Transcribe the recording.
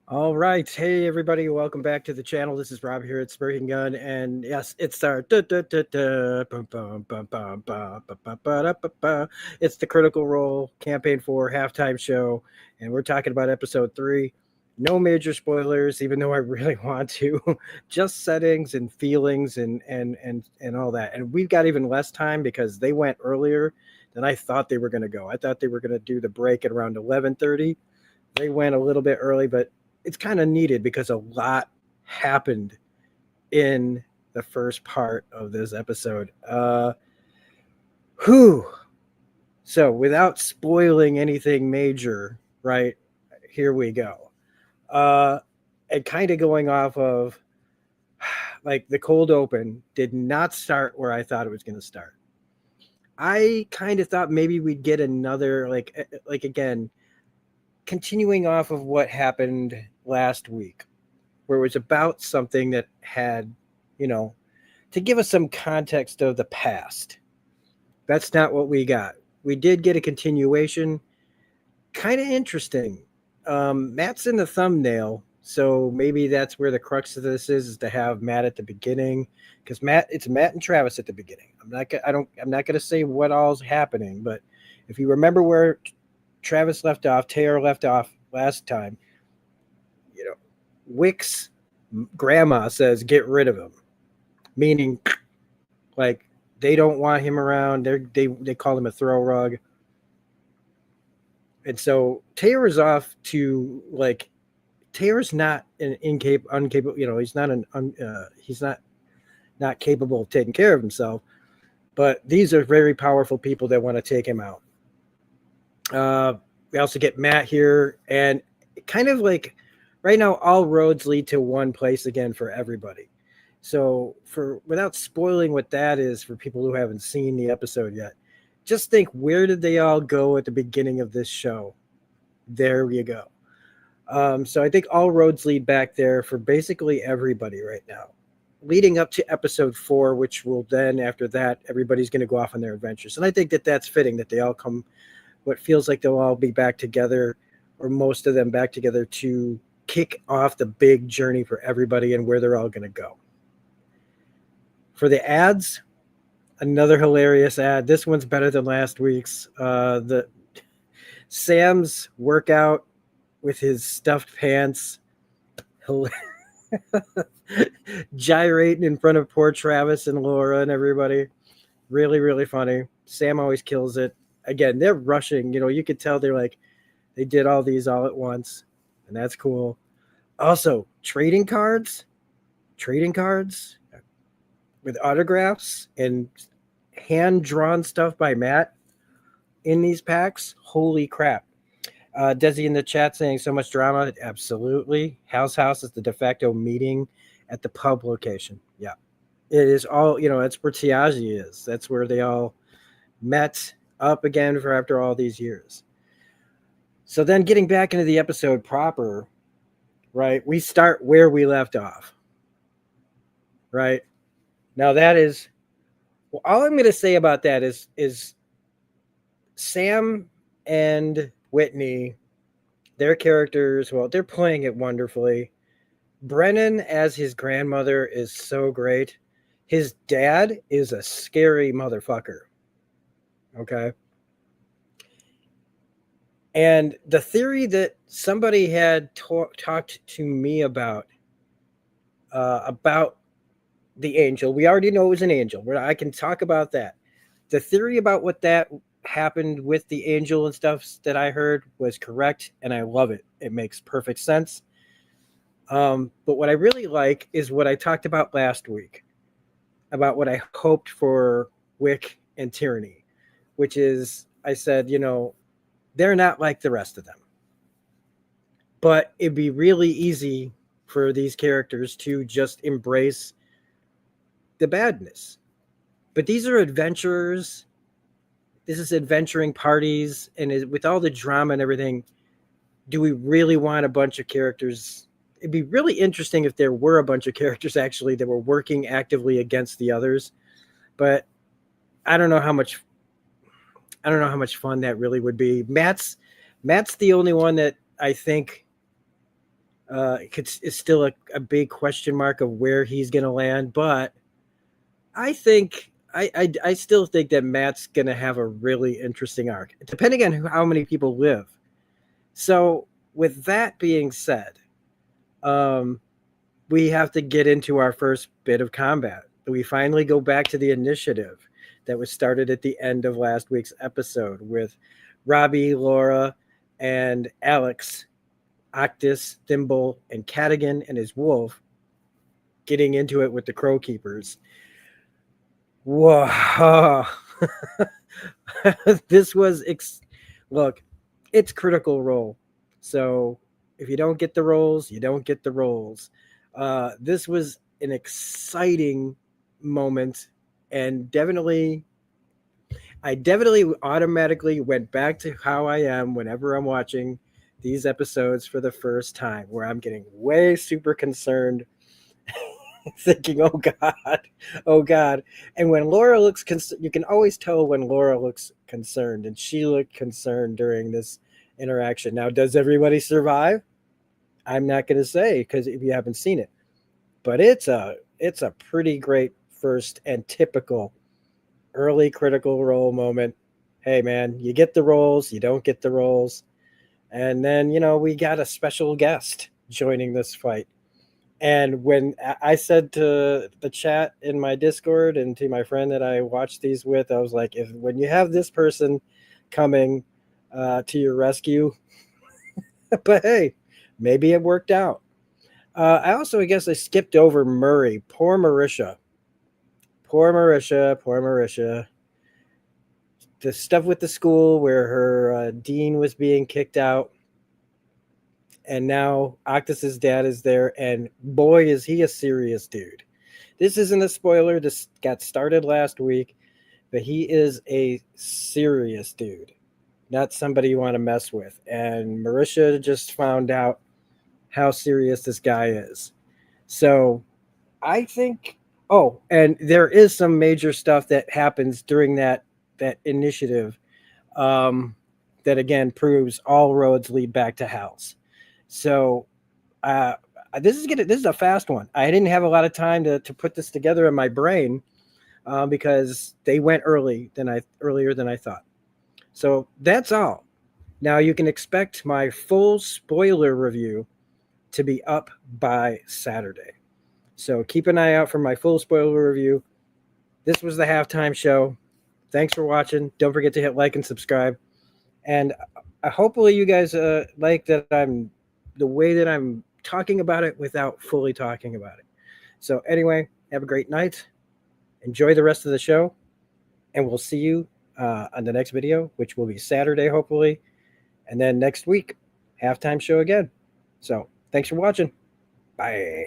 All right. Hey, everybody. Welcome back to the channel. This is Rob here at Smirking Gun. And yes, it's our it's the Critical Role Campaign 4 halftime show. And we're talking about episode 3. No major spoilers, even though I really want to. Just settings and feelings and all that. And we've got even less time because they went earlier than I thought they were going to go. I thought they were going to do the break at around 11:30. They went a little bit early, but it's kind of needed because a lot happened in the first part of this episode. Whew. So without spoiling anything major, right? Here we go. Uh, and kind of going off of like the cold open did not start where I thought it was going to start. I kind of thought maybe we'd get another like again continuing off of what happened last week, where it was about something that had, you know, to give us some context of the past. That's not what we got. We did get a continuation, kind of interesting. Matt's in the thumbnail, so maybe that's where the crux of this is to have Matt at the beginning, because it's Matt and Travis at the beginning. I'm not gonna say what all's happening, but if you remember where Travis left off, Taylor left off last time, you know, Wick's grandma says get rid of him, meaning like they don't want him around. They call him a throw rug, and so Taylor's off to like Taylor's not an uncapable. You know, he's not he's not capable of taking care of himself. But these are very powerful people that want to take him out. We also get Matt here, and kind of like right now, all roads lead to one place again for everybody. So, for without spoiling what that is for people who haven't seen the episode yet, just think where did they all go at the beginning of this show? There you go. So I think all roads lead back there for basically everybody right now, leading up to episode 4, which will then after that everybody's going to go off on their adventures, and I think that that's fitting that they all come. What feels like they'll all be back together, or most of them back together to kick off the big journey for everybody and where they're all going to go. For the ads, another hilarious ad. This one's better than last week's. The Sam's workout with his stuffed pants, gyrating in front of poor Travis and Laura and everybody. Really, really funny. Sam always kills it. Again, they're rushing. You know, you could tell they're like, they did all these all at once, and that's cool. Also, trading cards with autographs and hand-drawn stuff by Matt in these packs. Holy crap. Desi in the chat saying so much drama. Absolutely. Hal's house is the de facto meeting at the pub location. Yeah. It is all, you know, that's where Tiagi is. That's where they all met up again for after all these years. So then getting back into the episode proper, right? We start where we left off. Right? Now that is well, all I'm going to say about that is Sam and Whitney, their characters, well, they're playing it wonderfully. Brennan as his grandmother is so great. His dad is a scary motherfucker. Okay. And the theory that somebody had talked to me about the angel, we already know it was an angel. I can talk about that. The theory about what that happened with the angel and stuff that I heard was correct, and I love it. It makes perfect sense. But what I really like is what I talked about last week about what I hoped for Wick and Tyranny, which is I said, you know, they're not like the rest of them. But it'd be really easy for these characters to just embrace the badness. But these are adventurers. This is adventuring parties, and with all the drama and everything, do we really want a bunch of characters? It'd be really interesting if there were a bunch of characters actually that were working actively against the others. But I don't know how much fun that really would be. Matt's the only one that I think It's still a big question mark of where he's going to land, but I still think that Matt's going to have a really interesting arc, depending on how many people live. So, with that being said, um, we have to get into our first bit of combat. We finally go back to the initiative that was started at the end of last week's episode with Robbie, Laura, and Alex, Octus, Thimble, and Cadigan and his wolf getting into it with the Crow Keepers. Whoa. This was look, it's Critical Role. So if you don't get the rolls, you don't get the rolls. This was an exciting moment, and I definitely automatically went back to how I am whenever I'm watching these episodes for the first time, where I'm getting way super concerned, thinking, "Oh God, oh God." And when Laura looks, you can always tell when Laura looks concerned, and she looked concerned during this interaction. Now, does everybody survive? I'm not going to say, because if you haven't seen it, but it's a pretty great first and typical early Critical Role moment. Hey man, you get the roles, you don't get the roles. And then, we got a special guest joining this fight. And when I said to the chat in my Discord and to my friend that I watched these with, I was like, when you have this person coming to your rescue, but hey, maybe it worked out. I guess I skipped over Murray. Poor Marisha. Poor Marisha. Poor Marisha. The stuff with the school where her dean was being kicked out, and now Octus's dad is there, and boy, is he a serious dude. This isn't a spoiler. This got started last week, but he is a serious dude, not somebody you want to mess with. And Marisha just found out how serious this guy is. So I think, oh, and there is some major stuff that happens during that initiative, um, that again proves all roads lead back to Hal's. So uh, this is a fast one. I didn't have a lot of time to put this together in my brain, because they went earlier than I thought. So that's all. Now you can expect my full spoiler review to be up by Saturday. So keep an eye out for my full spoiler review. This was the halftime show. Thanks for watching. Don't forget to hit like and subscribe. And hopefully you guys like that the way that I'm talking about it without fully talking about it. So anyway, have a great night. Enjoy the rest of the show. And we'll see you on the next video, which will be Saturday, hopefully. And then next week, halftime show again. So thanks for watching. Bye.